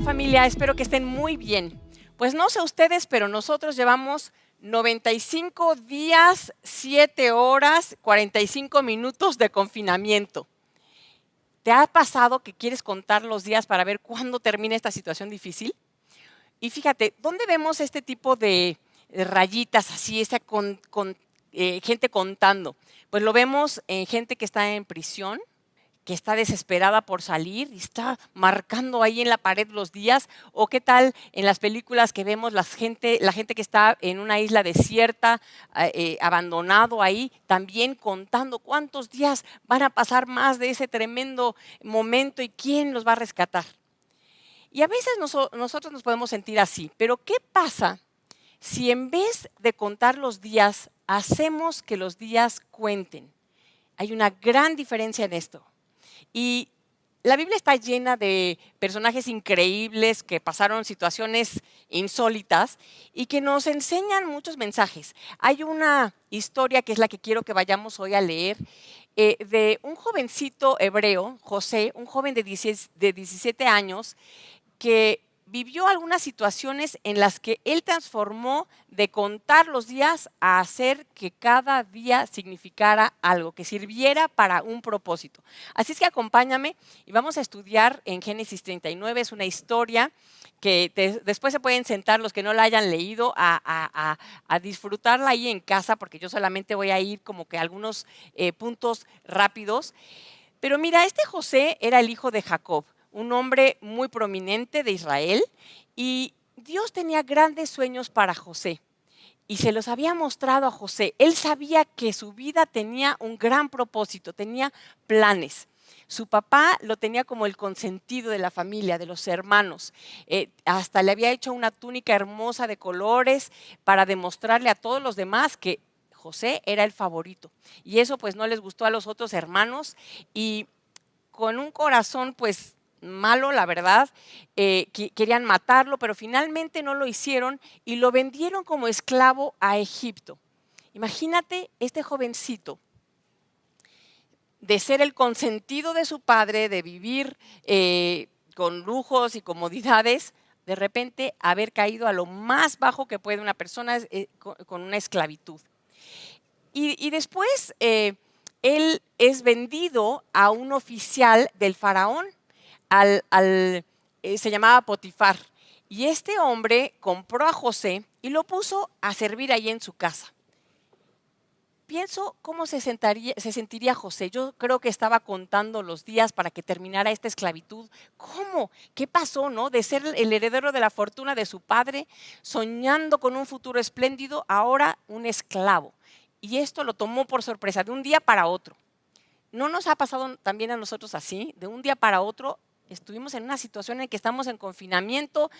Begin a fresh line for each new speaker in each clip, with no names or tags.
familia? Espero que estén muy bien. Pues no sé ustedes, pero nosotros llevamos 95 días, 7 horas, 45 minutos de confinamiento. ¿Te ha pasado que quieres contar los días para ver cuándo termina esta situación difícil? Y fíjate, ¿dónde vemos este tipo de rayitas así, gente contando? Pues lo vemos en gente que está en prisión, que está desesperada por salir y está marcando ahí en la pared los días, o qué tal en las películas que vemos la gente que está en una isla desierta, abandonado ahí, también contando cuántos días van a pasar más de ese tremendo momento y quién los va a rescatar. Y a veces nosotros nos podemos sentir así, pero ¿qué pasa si en vez de contar los días, hacemos que los días cuenten? Hay una gran diferencia en esto. Y la Biblia está llena de personajes increíbles que pasaron situaciones insólitas y que nos enseñan muchos mensajes. Hay una historia que es la que quiero que vayamos hoy a leer, de un jovencito hebreo, José, un joven de 17 años, que vivió algunas situaciones en las que él transformó de contar los días a hacer que cada día significara algo, que sirviera para un propósito. Así es que acompáñame y vamos a estudiar en Génesis 39, es una historia que después se pueden sentar los que no la hayan leído a disfrutarla ahí en casa, porque yo solamente voy a ir como que a algunos puntos rápidos. Pero mira, este José era el hijo de Jacob, un hombre muy prominente de Israel, y Dios tenía grandes sueños para José y se los había mostrado a José. Él sabía que su vida tenía un gran propósito, tenía planes. Su papá lo tenía como el consentido de la familia, de los hermanos. Hasta le había hecho una túnica hermosa de colores para demostrarle a todos los demás que José era el favorito. Y eso pues no les gustó a los otros hermanos y con un corazón pues malo, la verdad, querían matarlo, pero finalmente no lo hicieron y lo vendieron como esclavo a Egipto. Imagínate este jovencito, de ser el consentido de su padre, de vivir con lujos y comodidades, de repente haber caído a lo más bajo que puede una persona, con una esclavitud. Y después él es vendido a un oficial del faraón, se llamaba Potifar. Y este hombre compró a José y lo puso a servir ahí en su casa. Pienso cómo se sentiría José. Yo creo que estaba contando los días para que terminara esta esclavitud. ¿Cómo? ¿Qué pasó, no? De ser el heredero de la fortuna de su padre, soñando con un futuro espléndido, ahora un esclavo. Y esto lo tomó por sorpresa, de un día para otro. ¿No nos ha pasado también a nosotros así? De un día para otro estuvimos en una situación en que estamos en confinamiento,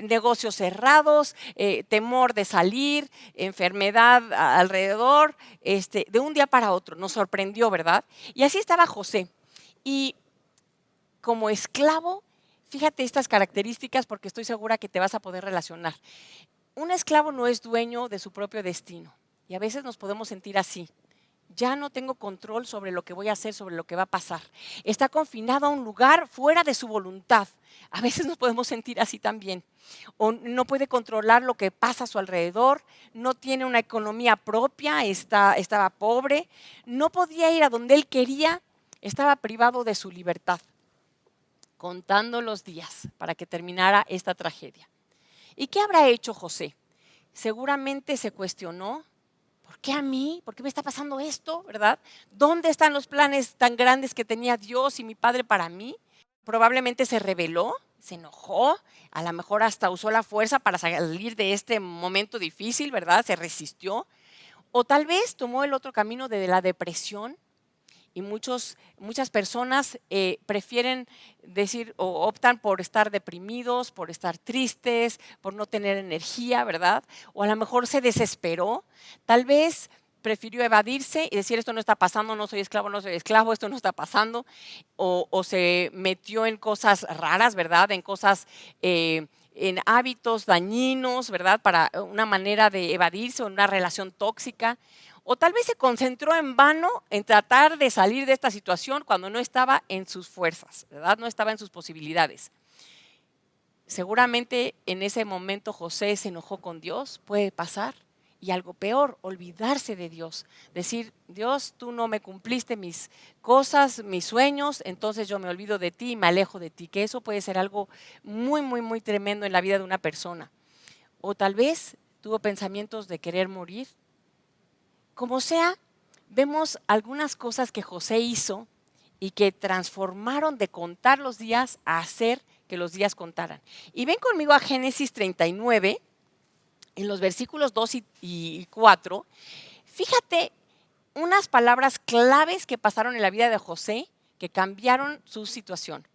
negocios cerrados, temor de salir, enfermedad alrededor, de un día para otro. Nos sorprendió, ¿verdad? Y así estaba José. Y como esclavo, fíjate estas características porque estoy segura que te vas a poder relacionar. Un esclavo no es dueño de su propio destino y a veces nos podemos sentir así. Ya no tengo control sobre lo que voy a hacer, sobre lo que va a pasar. Está confinado a un lugar fuera de su voluntad. A veces nos podemos sentir así también. O no puede controlar lo que pasa a su alrededor, no tiene una economía propia, estaba pobre, no podía ir a donde él quería, estaba privado de su libertad, contando los días para que terminara esta tragedia. ¿Y qué habrá hecho José? Seguramente se cuestionó. ¿Por qué a mí? ¿Por qué me está pasando esto? ¿Verdad? ¿Dónde están los planes tan grandes que tenía Dios y mi padre para mí? Probablemente se rebeló, se enojó, a lo mejor hasta usó la fuerza para salir de este momento difícil, ¿verdad? Se resistió. O tal vez tomó el otro camino de la depresión. Y muchas personas prefieren decir o optan por estar deprimidos, por estar tristes, por no tener energía, ¿verdad? O a lo mejor se desesperó, tal vez prefirió evadirse y decir esto no está pasando, no soy esclavo, esto no está pasando, o se metió en cosas raras, ¿verdad? En cosas, en hábitos dañinos, ¿verdad? Para una manera de evadirse o una relación tóxica. O tal vez se concentró en vano en tratar de salir de esta situación cuando no estaba en sus fuerzas, ¿verdad? No estaba en sus posibilidades. Seguramente en ese momento José se enojó con Dios, puede pasar. Y algo peor, olvidarse de Dios. Decir, Dios, tú no me cumpliste mis cosas, mis sueños, entonces yo me olvido de ti y me alejo de ti. Que eso puede ser algo muy, muy, muy tremendo en la vida de una persona. O tal vez tuvo pensamientos de querer morir. Como sea, vemos algunas cosas que José hizo y que transformaron de contar los días a hacer que los días contaran. Y ven conmigo a Génesis 39, en los versículos 2 y 4. Fíjate unas palabras claves que pasaron en la vida de José que cambiaron su situación.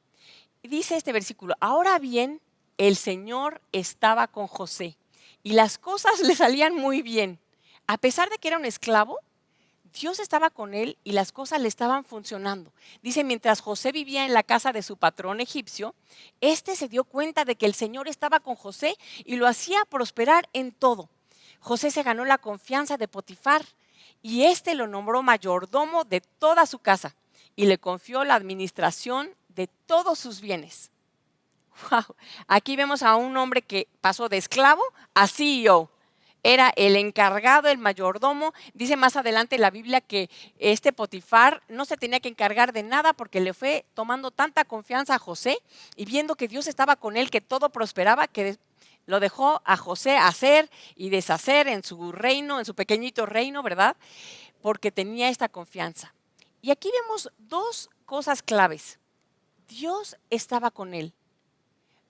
Dice este versículo, ahora bien, el Señor estaba con José y las cosas le salían muy bien. A pesar de que era un esclavo, Dios estaba con él y las cosas le estaban funcionando. Dice, mientras José vivía en la casa de su patrón egipcio, este se dio cuenta de que el Señor estaba con José y lo hacía prosperar en todo. José se ganó la confianza de Potifar y este lo nombró mayordomo de toda su casa y le confió la administración de todos sus bienes. Wow. Aquí vemos a un hombre que pasó de esclavo a CEO. Era el encargado, el mayordomo. Dice más adelante en la Biblia que este Potifar no se tenía que encargar de nada porque le fue tomando tanta confianza a José y viendo que Dios estaba con él, que todo prosperaba, que lo dejó a José hacer y deshacer en su reino, en su pequeñito reino, ¿verdad? Porque tenía esta confianza. Y aquí vemos dos cosas claves. Dios estaba con él.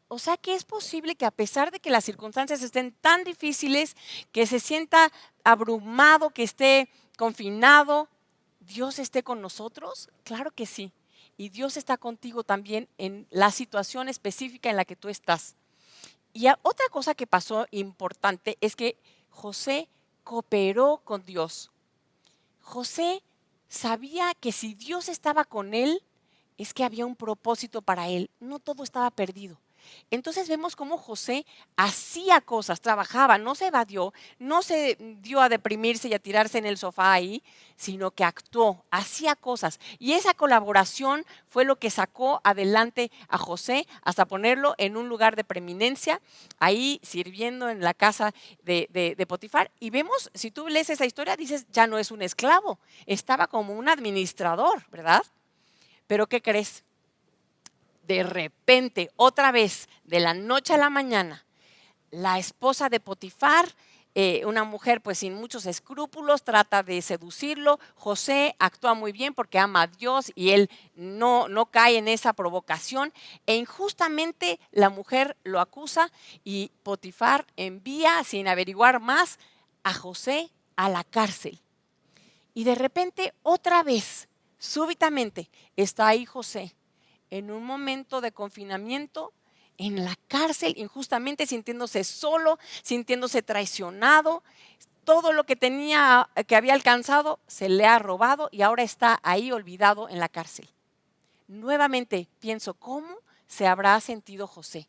O sea que es posible que a pesar de que las circunstancias estén tan difíciles, que se sienta abrumado, que esté confinado, ¿Dios esté con nosotros? Claro que sí. Y Dios está contigo también en la situación específica en la que tú estás. Y otra cosa que pasó importante es que José cooperó con Dios. José sabía que si Dios estaba con él, es que había un propósito para él. No todo estaba perdido. Entonces vemos cómo José hacía cosas, trabajaba, no se evadió, no se dio a deprimirse y a tirarse en el sofá ahí, sino que actuó, hacía cosas. Y esa colaboración fue lo que sacó adelante a José hasta ponerlo en un lugar de preeminencia, ahí sirviendo en la casa de Potifar. Y vemos, si tú lees esa historia, dices, ya no es un esclavo, estaba como un administrador, ¿verdad? Pero ¿qué crees? De repente, otra vez, de la noche a la mañana, la esposa de Potifar, una mujer pues sin muchos escrúpulos, trata de seducirlo. José actúa muy bien porque ama a Dios y él no cae en esa provocación. E injustamente la mujer lo acusa y Potifar envía, sin averiguar más, a José a la cárcel. Y de repente, otra vez, súbitamente, está ahí José en un momento de confinamiento, en la cárcel, injustamente sintiéndose solo, sintiéndose traicionado. Todo lo que tenía, que había alcanzado, se le ha robado y ahora está ahí olvidado en la cárcel. Nuevamente pienso, ¿cómo se habrá sentido José?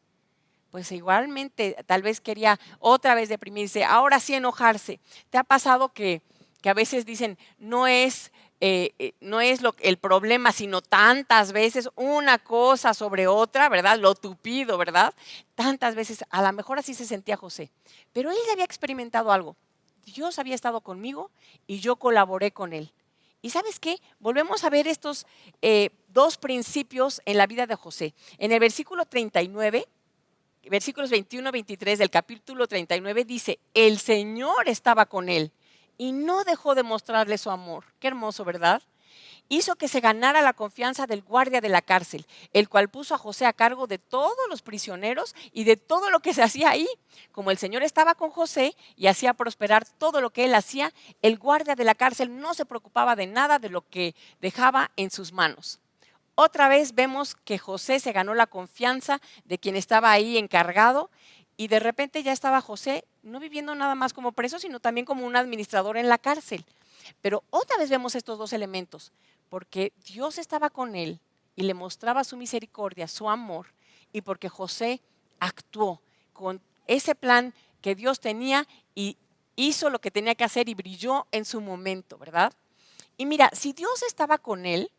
Pues igualmente, tal vez quería otra vez deprimirse, ahora sí enojarse. ¿Te ha pasado que a veces dicen, no es el problema, sino tantas veces una cosa sobre otra, ¿verdad? Lo tupido, ¿verdad? Tantas veces, a lo mejor así se sentía José. Pero él ya había experimentado algo. Dios había estado conmigo y yo colaboré con él. ¿Y sabes qué? Volvemos a ver estos dos principios en la vida de José. En el versículo 39, versículos 21 y 23 del capítulo 39 dice, el Señor estaba con él y no dejó de mostrarle su amor. Qué hermoso, ¿verdad? Hizo que se ganara la confianza del guardia de la cárcel, el cual puso a José a cargo de todos los prisioneros y de todo lo que se hacía ahí. Como el Señor estaba con José y hacía prosperar todo lo que él hacía, el guardia de la cárcel no se preocupaba de nada de lo que dejaba en sus manos. Otra vez vemos que José se ganó la confianza de quien estaba ahí encargado y de repente ya estaba José no viviendo nada más como preso, sino también como un administrador en la cárcel. Pero otra vez vemos estos dos elementos, porque Dios estaba con él y le mostraba su misericordia, su amor, y porque José actuó con ese plan que Dios tenía y hizo lo que tenía que hacer y brilló en su momento, ¿verdad? Y mira, si Dios estaba con él,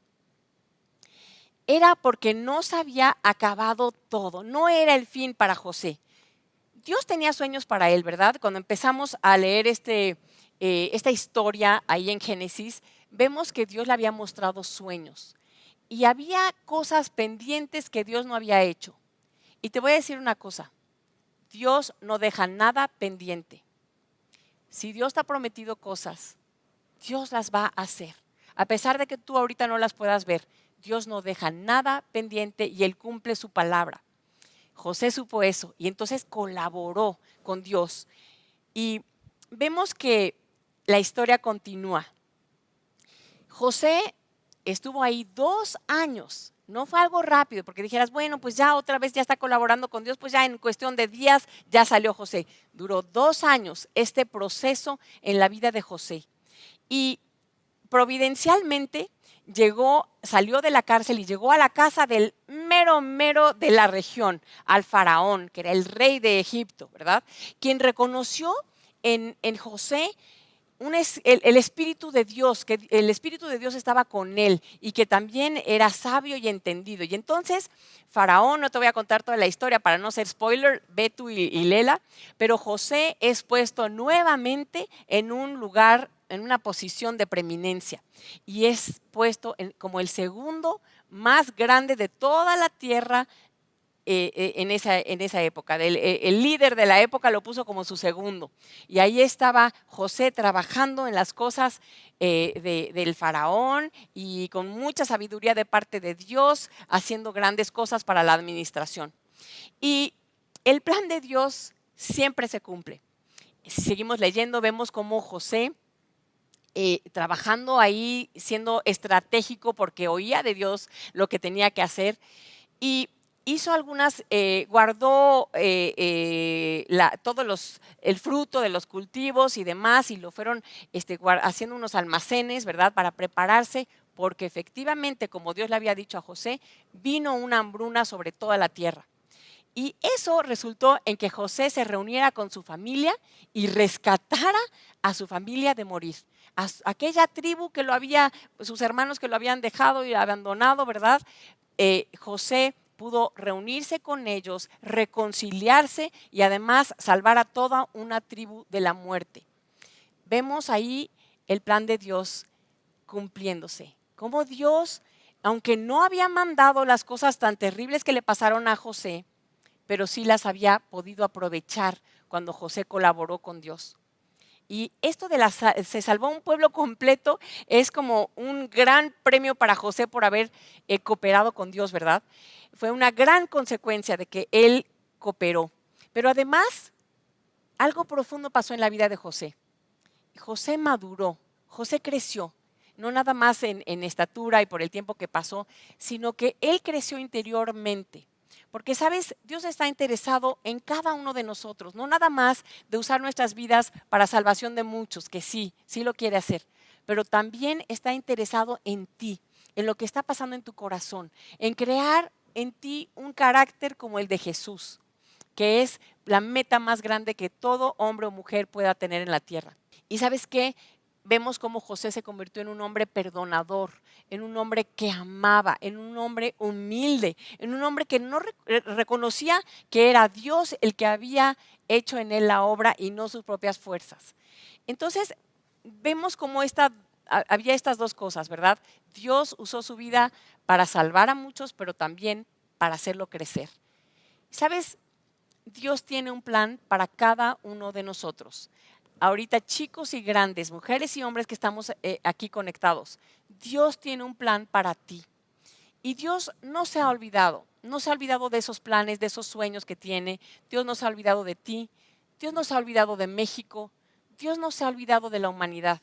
era porque no se había acabado todo, no era el fin para José. Dios tenía sueños para él, ¿verdad? Cuando empezamos a leer esta historia ahí en Génesis, vemos que Dios le había mostrado sueños y había cosas pendientes que Dios no había hecho. Y te voy a decir una cosa, Dios no deja nada pendiente. Si Dios te ha prometido cosas, Dios las va a hacer. A pesar de que tú ahorita no las puedas ver, Dios no deja nada pendiente y Él cumple su palabra. José supo eso y entonces colaboró con Dios. Y vemos que la historia continúa. José estuvo ahí 2 años. No fue algo rápido, porque dijeras, bueno, pues ya otra vez ya está colaborando con Dios, pues ya en cuestión de días ya salió José. Duró 2 años este proceso en la vida de José. Y providencialmente salió de la cárcel y llegó a la casa del mero mero de la región, al faraón, que era el rey de Egipto, ¿verdad? Quien reconoció en José el Espíritu de Dios, que el Espíritu de Dios estaba con él y que también era sabio y entendido. Y entonces, Faraón, no te voy a contar toda la historia para no ser spoiler, ve tú y léela, pero José es puesto nuevamente en un lugar, en una posición de preeminencia y es puesto como el segundo más grande de toda la tierra en esa época. El líder de la época lo puso como su segundo. Y ahí estaba José trabajando en las cosas del faraón y con mucha sabiduría de parte de Dios, haciendo grandes cosas para la administración. Y el plan de Dios siempre se cumple. Si seguimos leyendo, vemos cómo José, trabajando ahí, siendo estratégico porque oía de Dios lo que tenía que hacer, y hizo algunas, guardó el fruto de los cultivos y demás, y lo fueron haciendo unos almacenes, ¿verdad? Para prepararse, porque efectivamente, como Dios le había dicho a José, vino una hambruna sobre toda la tierra. Y eso resultó en que José se reuniera con su familia y rescatara a su familia de morir. Aquella tribu que sus hermanos que lo habían dejado y abandonado, ¿verdad? José pudo reunirse con ellos, reconciliarse y además salvar a toda una tribu de la muerte. Vemos ahí el plan de Dios cumpliéndose. Como Dios, aunque no había mandado las cosas tan terribles que le pasaron a José, pero sí las había podido aprovechar cuando José colaboró con Dios. Y esto se salvó un pueblo completo es como un gran premio para José por haber cooperado con Dios, ¿verdad? Fue una gran consecuencia de que él cooperó. Pero además, algo profundo pasó en la vida de José. José maduró, José creció, no nada más en estatura y por el tiempo que pasó, sino que él creció interiormente. Porque, ¿sabes? Dios está interesado en cada uno de nosotros, no nada más de usar nuestras vidas para salvación de muchos, que sí lo quiere hacer, pero también está interesado en ti, en lo que está pasando en tu corazón, en crear en ti un carácter como el de Jesús, que es la meta más grande que todo hombre o mujer pueda tener en la tierra. ¿Y sabes qué? Vemos cómo José se convirtió en un hombre perdonador, en un hombre que amaba, en un hombre humilde, en un hombre que no reconocía que era Dios el que había hecho en él la obra y no sus propias fuerzas. Entonces, vemos cómo había estas dos cosas, ¿verdad? Dios usó su vida para salvar a muchos, pero también para hacerlo crecer. ¿Sabes? Dios tiene un plan para cada uno de nosotros. Ahorita chicos y grandes, mujeres y hombres que estamos aquí conectados, Dios tiene un plan para ti. Y Dios no se ha olvidado de esos planes, de esos sueños que tiene. Dios no se ha olvidado de ti, Dios no se ha olvidado de México, Dios no se ha olvidado de la humanidad.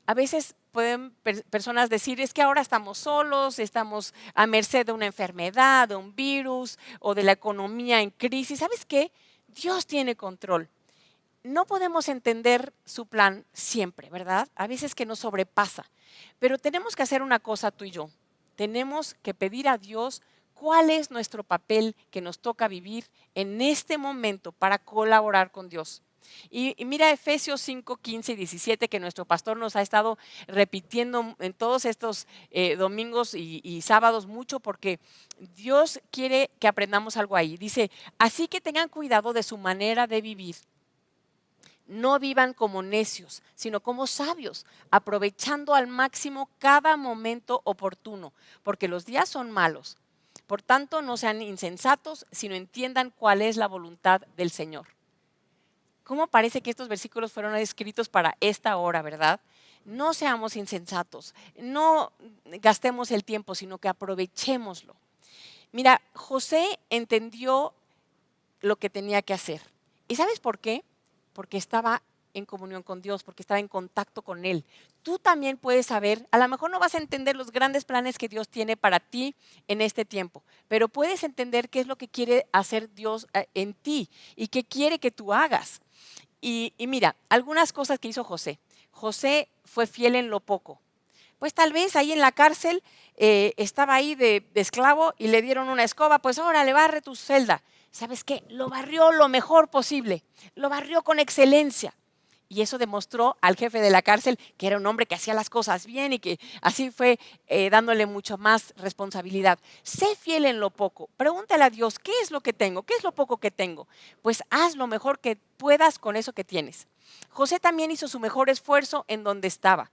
A veces pueden personas decir, es que ahora estamos solos, estamos a merced de una enfermedad, de un virus o de la economía en crisis. ¿Sabes qué? Dios tiene control. No podemos entender su plan siempre, ¿verdad? A veces que nos sobrepasa. Pero tenemos que hacer una cosa tú y yo. Tenemos que pedir a Dios cuál es nuestro papel que nos toca vivir en este momento para colaborar con Dios. Y mira Efesios 5, 15 y 17 que nuestro pastor nos ha estado repitiendo en todos estos domingos y sábados mucho porque Dios quiere que aprendamos algo ahí. Dice, así que tengan cuidado de su manera de vivir. No vivan como necios, sino como sabios, aprovechando al máximo cada momento oportuno, porque los días son malos. Por tanto, no sean insensatos, sino entiendan cuál es la voluntad del Señor. ¿Cómo parece que estos versículos fueron escritos para esta hora, verdad? No seamos insensatos, no gastemos el tiempo, sino que aprovechémoslo. Mira, José entendió lo que tenía que hacer. ¿Y sabes por qué? Porque estaba en comunión con Dios, porque estaba en contacto con Él. Tú también puedes saber, a lo mejor no vas a entender los grandes planes que Dios tiene para ti en este tiempo, pero puedes entender qué es lo que quiere hacer Dios en ti y qué quiere que tú hagas. Y mira, algunas cosas que hizo José. José fue fiel en lo poco. Pues tal vez ahí en la cárcel estaba ahí de esclavo y le dieron una escoba, pues órale, barre tu celda. ¿Sabes qué? Lo barrió lo mejor posible, lo barrió con excelencia. Y eso demostró al jefe de la cárcel que era un hombre que hacía las cosas bien y que así fue dándole mucho más responsabilidad. Sé fiel en lo poco. Pregúntale a Dios, ¿qué es lo que tengo? ¿Qué es lo poco que tengo? Pues haz lo mejor que puedas con eso que tienes. José también hizo su mejor esfuerzo en donde estaba.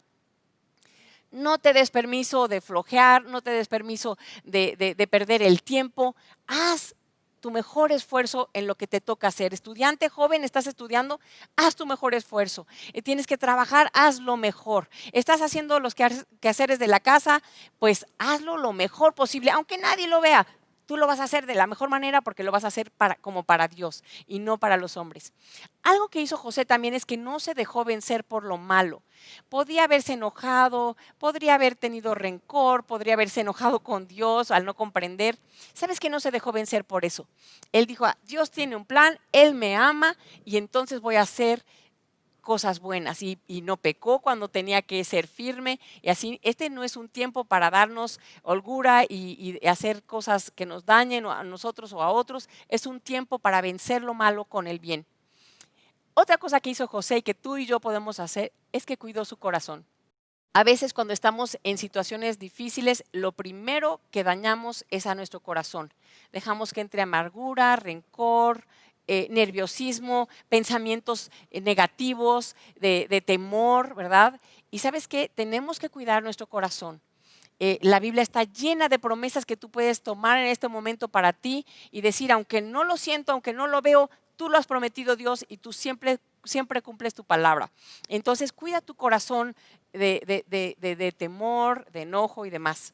No te des permiso de flojear, no te des permiso de perder el tiempo. Haz tu mejor esfuerzo en lo que te toca hacer. Estudiante joven, estás estudiando, haz tu mejor esfuerzo. Tienes que trabajar, hazlo mejor. Estás haciendo los quehaceres de la casa, pues hazlo lo mejor posible, aunque nadie lo vea. Tú lo vas a hacer de la mejor manera porque lo vas a hacer como para Dios y no para los hombres. Algo que hizo José también es que no se dejó vencer por lo malo. Podía haberse enojado, podría haber tenido rencor, podría haberse enojado con Dios al no comprender. ¿Sabes que no se dejó vencer por eso? Él dijo, Dios tiene un plan, Él me ama y entonces voy a hacer cosas buenas y no pecó cuando tenía que ser firme y así. Este no es un tiempo para darnos holgura y hacer cosas que nos dañen a nosotros o a otros. Es un tiempo para vencer lo malo con el bien. Otra cosa que hizo José y que tú y yo podemos hacer es que cuidó su corazón. A veces cuando estamos en situaciones difíciles, lo primero que dañamos es a nuestro corazón. Dejamos que entre amargura, rencor, nerviosismo, pensamientos negativos, de temor, ¿verdad? Y ¿sabes qué? Tenemos que cuidar nuestro corazón. La Biblia está llena de promesas que tú puedes tomar en este momento para ti y decir, aunque no lo siento, aunque no lo veo, tú lo has prometido Dios y tú siempre cumples tu palabra. Entonces cuida tu corazón de temor, de enojo y demás.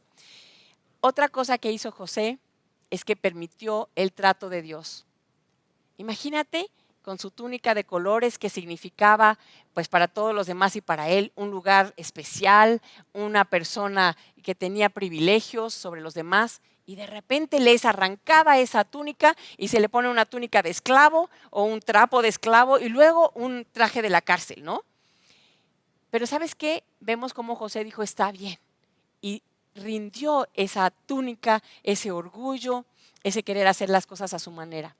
Otra cosa que hizo José es que permitió el trato de Dios. Imagínate con su túnica de colores que significaba pues para todos los demás y para él un lugar especial, una persona que tenía privilegios sobre los demás y de repente le es arrancada esa túnica y se le pone una túnica de esclavo o un trapo de esclavo y luego un traje de la cárcel, ¿no? Pero ¿sabes qué? Vemos cómo José dijo, está bien, y rindió esa túnica, ese orgullo, ese querer hacer las cosas a su manera.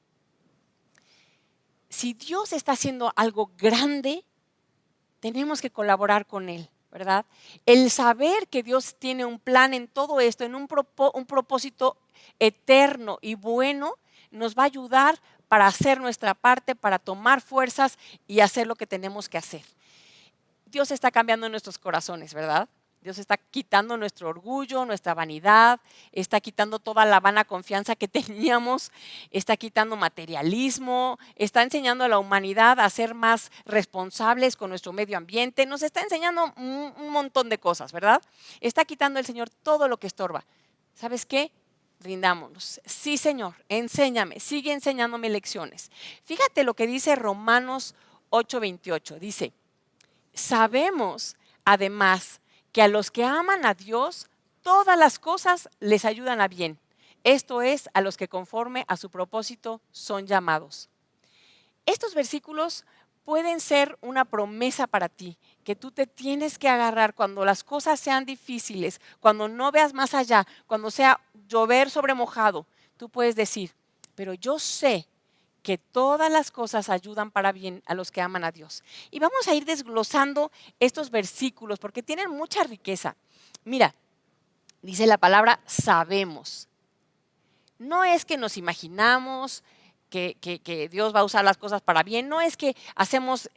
Si Dios está haciendo algo grande, tenemos que colaborar con Él, ¿verdad? El saber que Dios tiene un plan en todo esto, en un propósito eterno y bueno, nos va a ayudar para hacer nuestra parte, para tomar fuerzas y hacer lo que tenemos que hacer. Dios está cambiando nuestros corazones, ¿verdad? Dios está quitando nuestro orgullo, nuestra vanidad, está quitando toda la vana confianza que teníamos, está quitando materialismo, está enseñando a la humanidad a ser más responsables con nuestro medio ambiente, nos está enseñando un montón de cosas, ¿verdad? Está quitando el Señor todo lo que estorba. ¿Sabes qué? Rindámonos. Sí, Señor, enséñame, sigue enseñándome lecciones. Fíjate lo que dice Romanos 8:28, dice, sabemos además que a los que aman a Dios, todas las cosas les ayudan a bien. Esto es, a los que conforme a su propósito son llamados. Estos versículos pueden ser una promesa para ti, que tú te tienes que agarrar cuando las cosas sean difíciles, cuando no veas más allá, cuando sea llover sobre mojado. Tú puedes decir, pero yo sé que todas las cosas ayudan para bien a los que aman a Dios. Y vamos a ir desglosando estos versículos porque tienen mucha riqueza. Mira, dice la palabra sabemos. No es que nos imaginamos que Dios va a usar las cosas para bien, no es que hacemos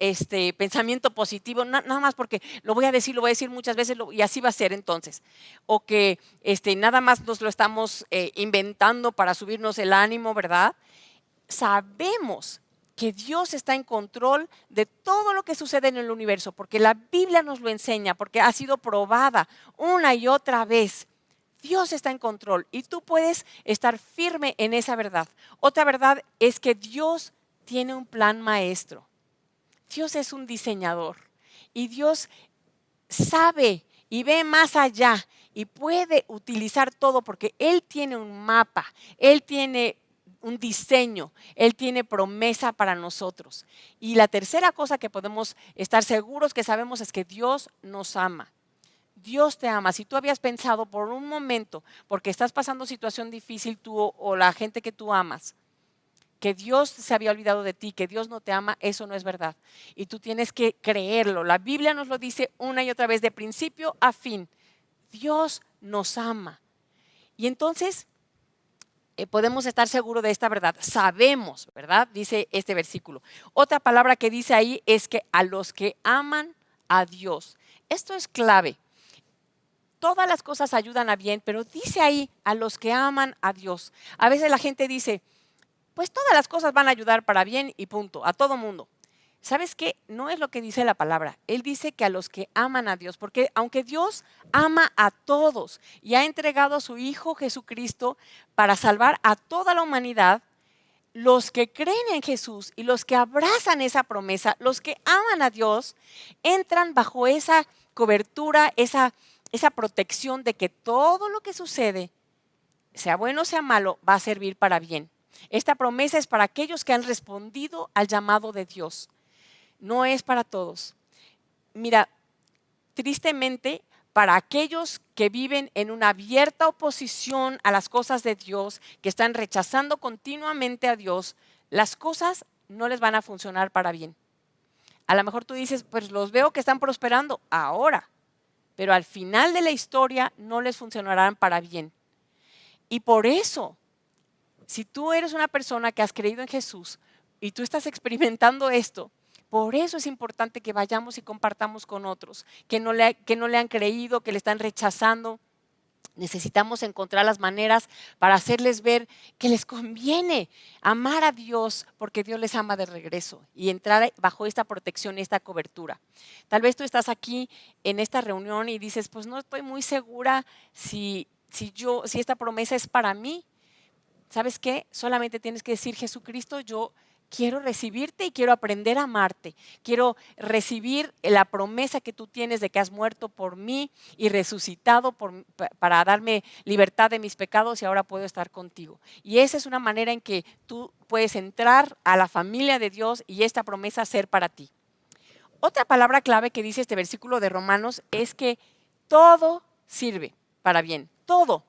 pensamiento positivo, nada más porque lo voy a decir muchas veces y así va a ser entonces. O que nada más nos lo estamos inventando para subirnos el ánimo, ¿verdad? Sabemos que Dios está en control de todo lo que sucede en el universo, porque la Biblia nos lo enseña, porque ha sido probada una y otra vez. Dios está en control y tú puedes estar firme en esa verdad. Otra verdad es que Dios tiene un plan maestro. Dios es un diseñador y Dios sabe y ve más allá y puede utilizar todo porque Él tiene un mapa, Él tiene un diseño, Él tiene promesa para nosotros. Y la tercera cosa que podemos estar seguros que sabemos es que Dios nos ama. Dios te ama. Si tú habías pensado por un momento, porque estás pasando situación difícil tú o la gente que tú amas, que Dios se había olvidado de ti, que Dios no te ama, eso no es verdad. Y tú tienes que creerlo. La Biblia nos lo dice una y otra vez, de principio a fin. Dios nos ama. Y entonces podemos estar seguros de esta verdad. Sabemos, ¿verdad? Dice este versículo. Otra palabra que dice ahí es que a los que aman a Dios. Esto es clave. Todas las cosas ayudan a bien, pero dice ahí a los que aman a Dios. A veces la gente dice, pues todas las cosas van a ayudar para bien y punto, a todo mundo. ¿Sabes qué? No es lo que dice la palabra. Él dice que a los que aman a Dios, porque aunque Dios ama a todos y ha entregado a su Hijo Jesucristo para salvar a toda la humanidad, los que creen en Jesús y los que abrazan esa promesa, los que aman a Dios, entran bajo esa cobertura, esa protección de que todo lo que sucede, sea bueno o sea malo, va a servir para bien. Esta promesa es para aquellos que han respondido al llamado de Dios. No es para todos. Mira, tristemente, para aquellos que viven en una abierta oposición a las cosas de Dios, que están rechazando continuamente a Dios, las cosas no les van a funcionar para bien. A lo mejor tú dices, pues los veo que están prosperando ahora, pero al final de la historia no les funcionarán para bien. Y por eso, si tú eres una persona que has creído en Jesús y tú estás experimentando esto, por eso es importante que vayamos y compartamos con otros, que no le han creído, que le están rechazando. Necesitamos encontrar las maneras para hacerles ver que les conviene amar a Dios porque Dios les ama de regreso y entrar bajo esta protección, esta cobertura. Tal vez tú estás aquí en esta reunión y dices, pues no estoy muy segura si esta promesa es para mí. ¿Sabes qué? Solamente tienes que decir, Jesucristo, yo quiero recibirte y quiero aprender a amarte. Quiero recibir la promesa que tú tienes de que has muerto por mí y resucitado para darme libertad de mis pecados y ahora puedo estar contigo. Y esa es una manera en que tú puedes entrar a la familia de Dios y esta promesa ser para ti. Otra palabra clave que dice este versículo de Romanos es que todo sirve para bien, todo.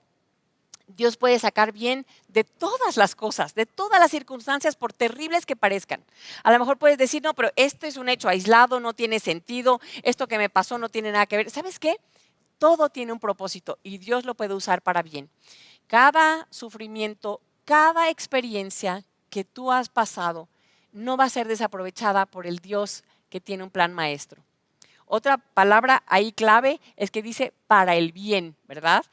Dios puede sacar bien de todas las cosas, de todas las circunstancias, por terribles que parezcan. A lo mejor puedes decir, no, pero esto es un hecho aislado, no tiene sentido, esto que me pasó no tiene nada que ver. ¿Sabes qué? Todo tiene un propósito y Dios lo puede usar para bien. Cada sufrimiento, cada experiencia que tú has pasado no va a ser desaprovechada por el Dios que tiene un plan maestro. Otra palabra ahí clave es que dice para el bien, ¿verdad?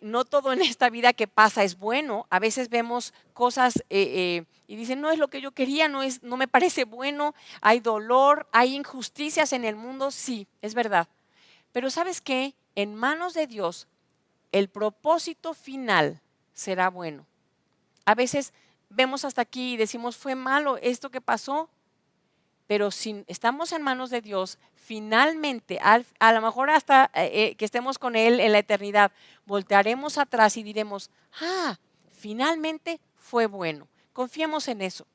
No todo en esta vida que pasa es bueno. A veces vemos cosas y dicen, no es lo que yo quería, no me parece bueno, hay dolor, hay injusticias en el mundo, sí, es verdad. Pero ¿sabes qué? En manos de Dios, el propósito final será bueno. A veces vemos hasta aquí y decimos, fue malo esto que pasó, pero si estamos en manos de Dios, finalmente, a lo mejor hasta que estemos con Él en la eternidad, voltearemos atrás y diremos, finalmente fue bueno. Confiemos en eso.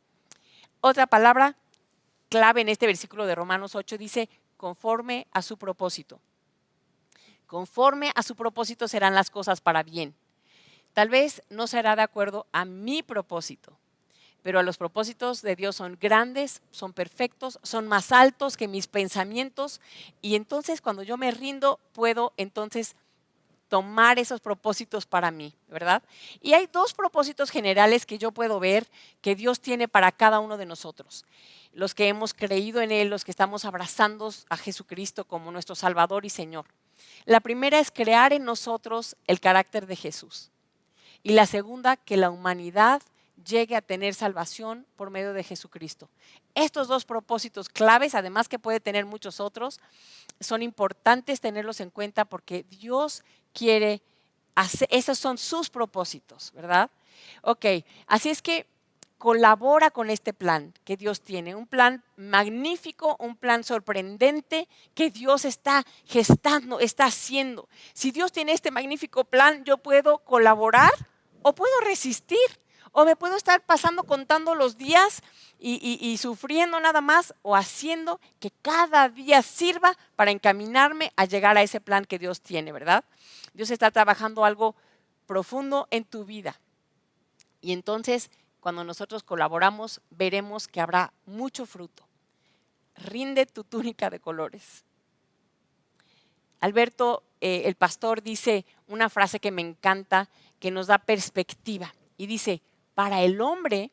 Otra palabra clave en este versículo de Romanos 8 dice, conforme a su propósito. Conforme a su propósito serán las cosas para bien. Tal vez no será de acuerdo a mi propósito, pero los propósitos de Dios son grandes, son perfectos, son más altos que mis pensamientos, y entonces cuando yo me rindo puedo entonces tomar esos propósitos para mí, ¿verdad? Y hay dos propósitos generales que yo puedo ver que Dios tiene para cada uno de nosotros. Los que hemos creído en Él, los que estamos abrazando a Jesucristo como nuestro Salvador y Señor. La primera es crear en nosotros el carácter de Jesús. Y la segunda, que la humanidad llegue a tener salvación por medio de Jesucristo. Estos dos propósitos claves, además que puede tener muchos otros, son importantes tenerlos en cuenta porque Dios quiere hacer, esos son sus propósitos, ¿verdad? Ok, así es que colabora con este plan que Dios tiene, un plan magnífico, un plan sorprendente que Dios está gestando, está haciendo. Si Dios tiene este magnífico plan, yo puedo colaborar o puedo resistir. O me puedo estar pasando contando los días y sufriendo nada más o haciendo que cada día sirva para encaminarme a llegar a ese plan que Dios tiene, ¿verdad? Dios está trabajando algo profundo en tu vida. Y entonces, cuando nosotros colaboramos, veremos que habrá mucho fruto. Rinde tu túnica de colores. Alberto, el pastor, dice una frase que me encanta, que nos da perspectiva. Y dice, para el hombre,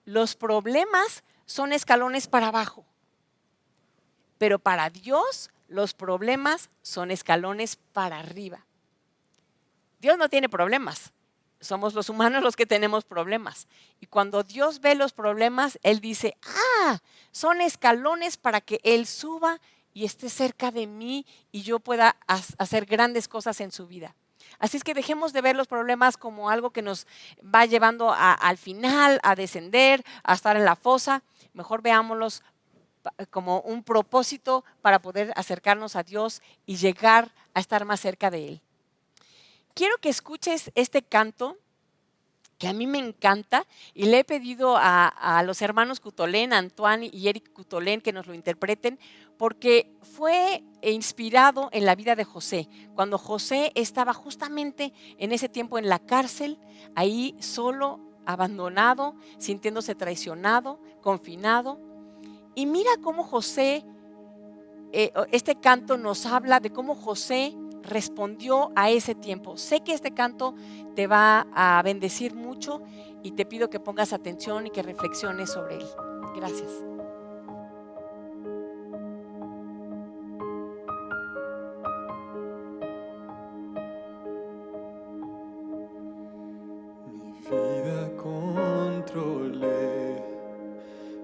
los problemas son escalones para abajo, pero para Dios, los problemas son escalones para arriba. Dios no tiene problemas, somos los humanos los que tenemos problemas. Y cuando Dios ve los problemas, Él dice, son escalones para que Él suba y esté cerca de mí y yo pueda hacer grandes cosas en su vida. Así es que dejemos de ver los problemas como algo que nos va llevando al final, a descender, a estar en la fosa. Mejor veámoslos como un propósito para poder acercarnos a Dios y llegar a estar más cerca de Él. Quiero que escuches este canto que a mí me encanta y le he pedido a los hermanos Cutolén, Antoine y Eric Cutolén, que nos lo interpreten, porque fue inspirado en la vida de José. Cuando José estaba justamente en ese tiempo en la cárcel, ahí solo, abandonado, sintiéndose traicionado, confinado. Y mira cómo José, este canto nos habla de cómo José respondió a ese tiempo. Sé que este canto te va a bendecir mucho y te pido que pongas atención y que reflexiones sobre él. Gracias.
Mi vida controlé,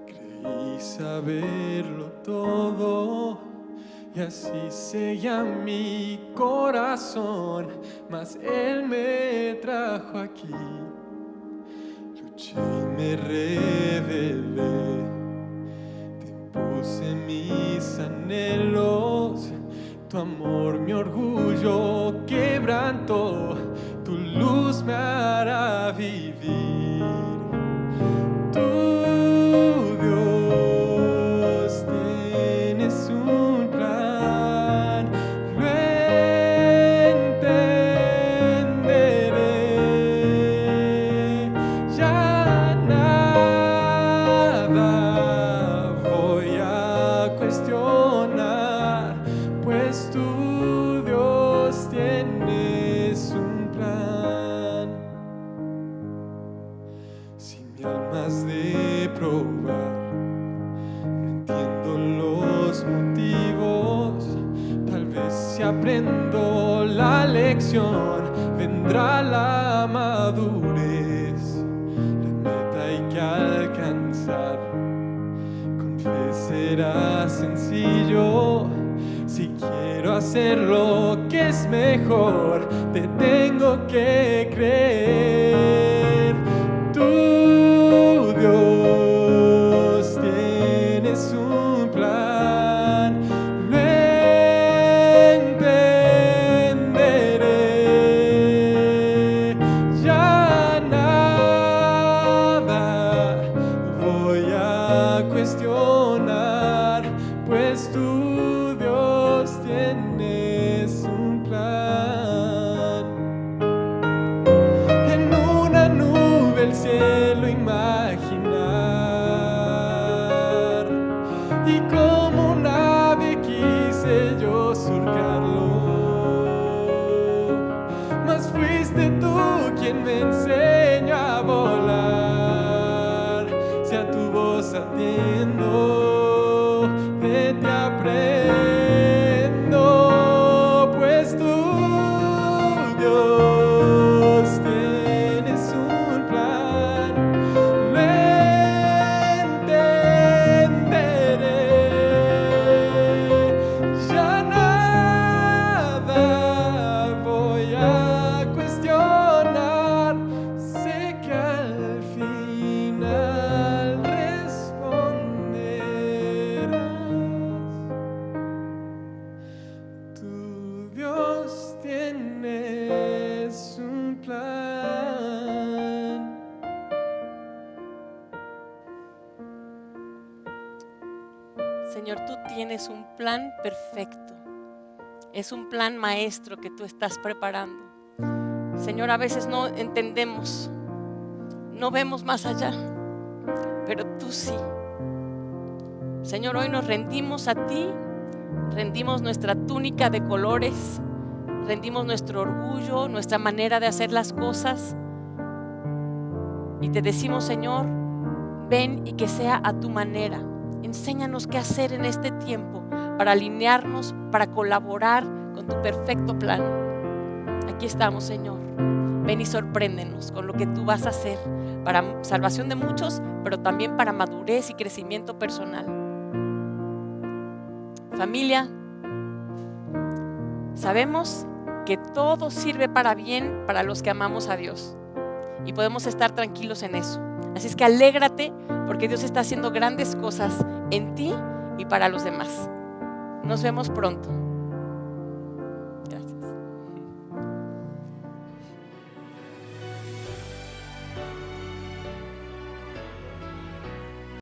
creí saberlo todo. Y así sella mi corazón, mas Él me trajo aquí. Luché y me rebelé, te puse mis anhelos. Tu amor mi orgullo quebrantó, tu luz me hará vivir. Aprendo la lección, vendrá la madurez, la meta hay que alcanzar. Con fe será sencillo, si quiero hacer lo que es mejor, te tengo que creer. Tú, Dios, tienes un plan. Pues tú, Dios, tienes un plan. En una nube el cielo imaginar. te enseño a volar. Si a tu voz atiendo, de ti aprendo, pues tú, Dios, tienes un plan. Lo entenderé. Ya nada voy a cuestionar. Sé que al final responderás. Tu Dios tienes un plan.
Señor, tú tienes un plan perfecto. Es un plan maestro que tú estás preparando. Señor, a veces no entendemos, no vemos más allá, pero tú sí. Señor, hoy nos rendimos a ti, rendimos nuestra túnica de colores, rendimos nuestro orgullo, nuestra manera de hacer las cosas. Y te decimos, Señor, ven y que sea a tu manera. Enséñanos qué hacer en este tiempo para alinearnos, para colaborar con tu perfecto plan. Aquí estamos, Señor. Ven y sorpréndenos con lo que tú vas a hacer para salvación de muchos, pero también para madurez y crecimiento personal. Familia, sabemos que todo sirve para bien para los que amamos a Dios y podemos estar tranquilos en eso. Así es que alégrate porque Dios está haciendo grandes cosas en ti y para los demás. Nos vemos pronto.